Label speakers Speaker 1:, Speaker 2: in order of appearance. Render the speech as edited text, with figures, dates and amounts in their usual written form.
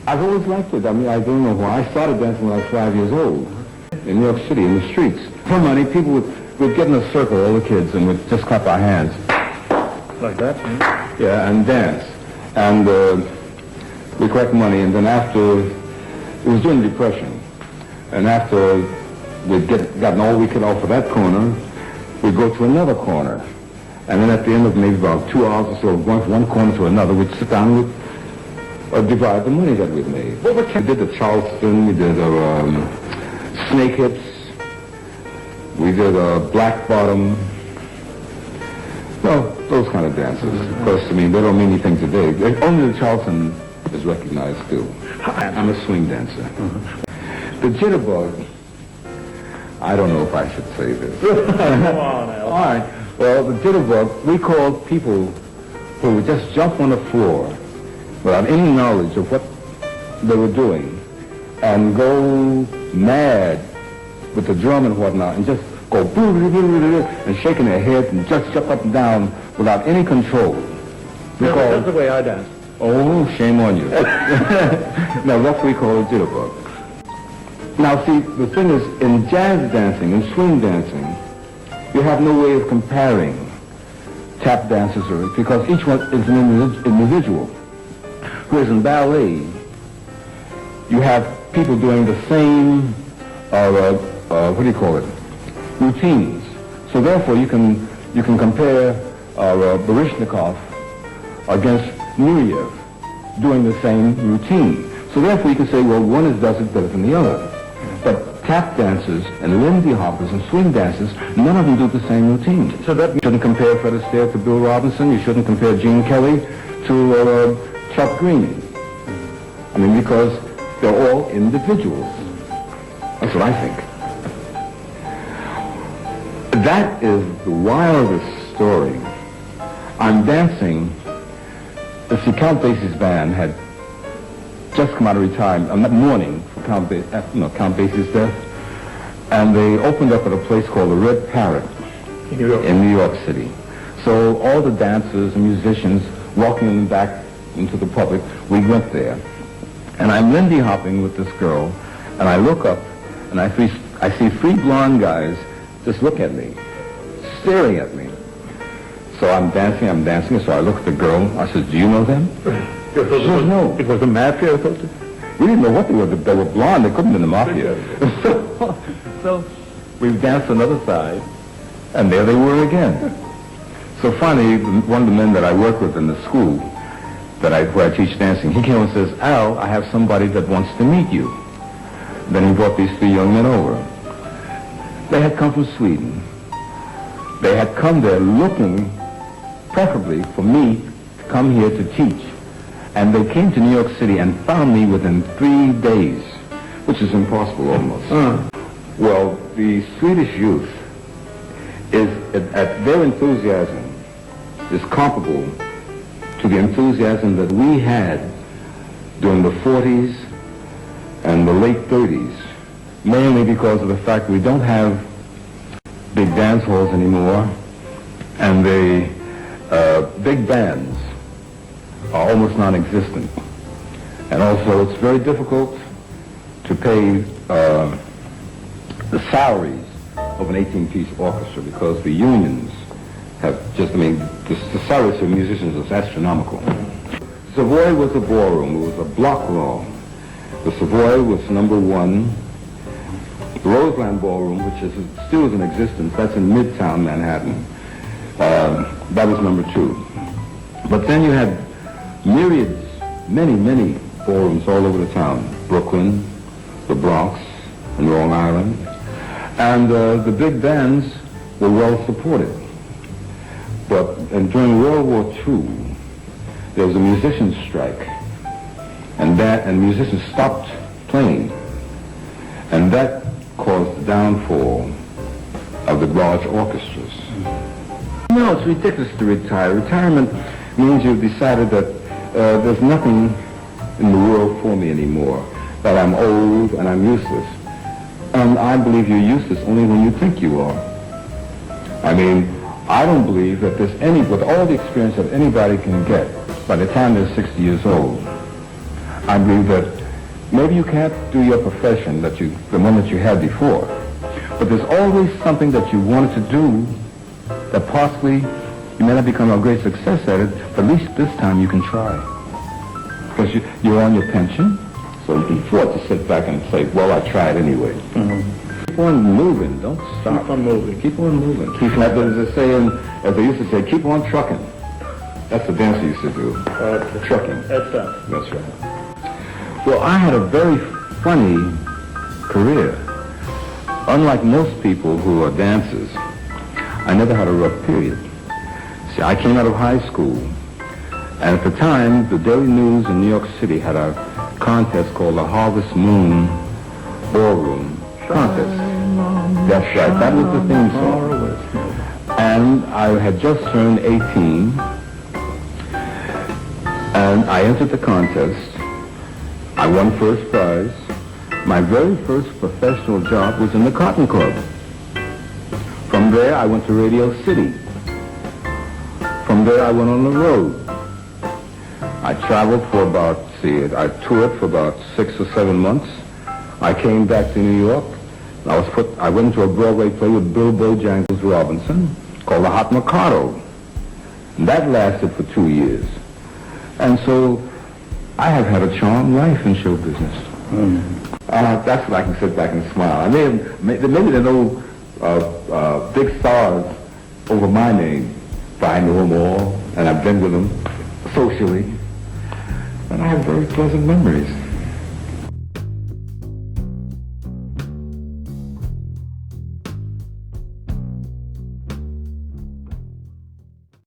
Speaker 1: I've always liked it. I mean, I don't know why. I started dancing when I was 5 years old in New York City, in the streets. For money, people would get in a circle, all the kids, and would just clap our hands.
Speaker 2: Like that? Mm-hmm.
Speaker 1: Yeah, and dance. And we collect money, and then after, it was during the Depression, and after we'd gotten all we could off of that corner, we'd go to another corner. And then at the end of maybe about 2 hours or so, going from one corner to another, we'd sit down and divide the money that we'd made. We did the Charleston, we did Snake Hips, we did Black Bottom. Well, those kind of dances. Of course, I mean, they don't mean anything today. Only the Charleston is recognized still. I'm a swing dancer. The jitterbug, I don't know if I should say this.
Speaker 2: Come on, Al.
Speaker 1: All right. Well, the jitterbug, we called people who would just jump on the floor without any knowledge of what they were doing and go mad with the drum and whatnot and just go and shaking their heads and just jump up and down without any control.
Speaker 2: That's the way I dance.
Speaker 1: Oh, shame on you. Now, that's what we call a jitterbug. Now, see, the thing is, in jazz dancing and swing dancing, you have no way of comparing tap dancers because each one is an individual. Whereas in ballet, you have people doing the same, what do you call it, routines. So therefore, you can compare Baryshnikov against Nureyev doing the same routine. So therefore, you can say, well, one does it better than the other. But tap dancers and Lindy hoppers and swing dancers, none of them do the same routine. So that you shouldn't compare Fred Astaire to Bill Robinson. You shouldn't compare Gene Kelly to Chuck Green. I mean, because they're all individuals. That's what I think. That is the wildest story. I'm dancing. See, Count Basie's band had just come out of retirement on that morning for Count Basie's death, and they opened up at a place called the Red Parrot in New York City. So all the dancers and musicians walking in the back into the public, we went there. And I'm Lindy hopping with this girl, and I look up, and I see three blonde guys just look at me, staring at me. So I'm dancing, so I look at the girl. I said, do you know them? She said, no.
Speaker 2: It was the mafia,
Speaker 1: We didn't know what they were. They were blonde. They couldn't have been the mafia. So we danced another side, and there they were again. So finally, one of the men that I work with in the school, where I teach dancing, he came and says, Al, I have somebody that wants to meet you. Then he brought these three young men over. They had come from Sweden. They had come there looking, preferably, for me to come here to teach. And they came to New York City and found me within 3 days, which is impossible almost. Well, the Swedish youth is, at their enthusiasm, is comparable to the enthusiasm that we had during the 40s and the late 30s, mainly because of the fact we don't have big dance halls anymore, and the big bands are almost non-existent. And also it's very difficult to pay the salaries of an 18-piece orchestra because the unions have just, the salaries for musicians is astronomical. Savoy was a ballroom. It was a block long. The Savoy was number 1. The Roseland Ballroom, which still is in existence, that's in Midtown Manhattan. That was number 2. But then you had myriads, many ballrooms all over the town. Brooklyn, the Bronx, and Long Island. And the big bands were well supported. And during World War II, there was a musicians' strike. And musicians stopped playing. And that caused the downfall of the large orchestras. No, it's ridiculous to retire. Retirement means you've decided that there's nothing in the world for me anymore, that I'm old and I'm useless. And I believe you're useless only when you think you are. I don't believe that there's with all the experience that anybody can get by the time they're 60 years old, I believe that maybe you can't do your profession the one that you had before, but there's always something that you wanted to do that possibly you may not become a great success at it, but at least this time you can try. Because you're on your pension, so you can afford to sit back and say, well, I tried anyway. Keep on moving, don't stop.
Speaker 2: Keep on moving.
Speaker 1: Keep on moving. As they used to say, keep on trucking. That's the dance they used to do. Trucking.
Speaker 2: That's
Speaker 1: That's right. Well, I had a very funny career. Unlike most people who are dancers, I never had a rough period. See, I came out of high school, and at the time, the Daily News in New York City had a contest called the Harvest Moon Ballroom Contest. That's right, that was the theme song. And I had just turned 18, and I entered the contest. I won first prize. My very first professional job was in the Cotton Club. From there, I went to Radio City. From there, I went on the road. I traveled for I toured for about 6 or 7 months. I came back to New York. I went into a Broadway play with Bill Bojangles Robinson called The Hot Mikado. And that lasted for 2 years. And so I have had a charmed life in show business. That's what I can sit back and smile. Maybe there are no big stars over my name, but I know them all, and I've been with them socially, and I have very pleasant memories.